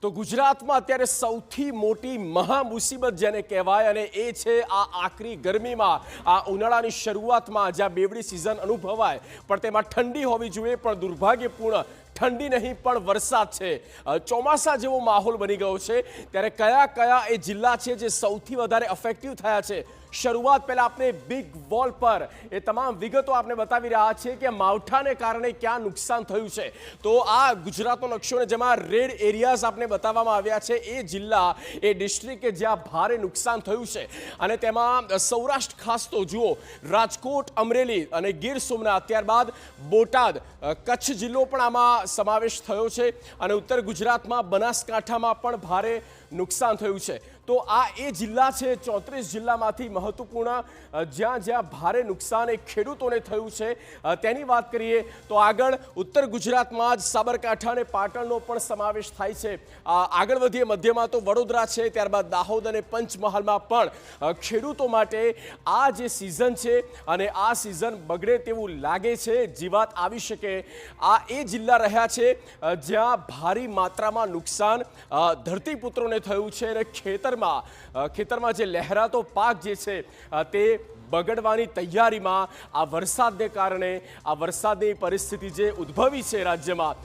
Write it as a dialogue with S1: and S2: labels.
S1: તો ગુજરાતમાં અત્યારે સૌથી મોટી મહા મુસીબત જેને કહેવાય અને એ છે આ આકરી ગરમીમાં આ ઉનાળાની શરૂઆતમાં જ્યાં બેવડી સિઝન અનુભવાય પણ તેમાં ઠંડી હોવી જોઈએ પણ દુર્ભાગ્યપૂર્ણ ઠંડી નહીં પણ વરસાદ છે ચોમાસા જેવો માહોલ બની ગયો છે ત્યારે કયા કયા એ જિલ્લા છે જે સૌથી વધારે અફેક્ટિવ થયા છે શરૂઆત પહેલા આપણે બિગ વોલ પર એ તમામ વિગતો આપણે બતાવી રહ્યા છીએ કે માવઠાને કારણે ક્યાં નુકસાન થયું છે તો આ ગુજરાતનો નકશો ને જેમાં રેડ એરિયાઝ આપણે બતાવવામાં આવ્યા છે એ જિલ્લા એ ડિસ્ટ્રિક્ટ કે જ્યાં ભારે નુકસાન થયું છે અને તેમાં સૌરાષ્ટ્ર ખાસ તો જુઓ રાજકોટ અમરેલી અને ગીર સોમનાથ ત્યારબાદ બોટાદ કચ્છ જિલ્લો પણ આમાં સમાવેશ થયો છે અને ઉત્તર ગુજરાતમાં બનાસકાંઠામાં પણ ભારે નુકસાન થયું છે તો આ એ જિલ્લા છે 34 જિલ્લામાંથી મહત્વપૂર્ણ જ્યાં જ્યાં ભારે નુકસાન એ ખેડૂતોને થયું છે તેની વાત કરીએ તો આગળ ઉત્તર ગુજરાતમાં જ સાબરકાંઠા અને પાટણનો પણ સમાવેશ થાય છે આગળ વધીએ મધ્યમાં તો વડોદરા છે ત્યારબાદ દાહોદ અને પંચમહાલમાં પણ ખેડૂતો માટે આ જે સિઝન છે અને આ સિઝન બગડે તેવું લાગે છે જીવાત આવી શકે આ એ જિલ્લા રહ્યા છે જ્યાં ભારી માત્રામાં નુકસાન ધરતીપુત્રોને થયું છે અને ખેતરમાં જે લહેરાતો પાક જે છે તે બગડવાની તૈયારીમાં આ વરસાદને કારણે આ વરસાદની પરિસ્થિતિ જે ઉદ્ભવી છે રાજ્યમાં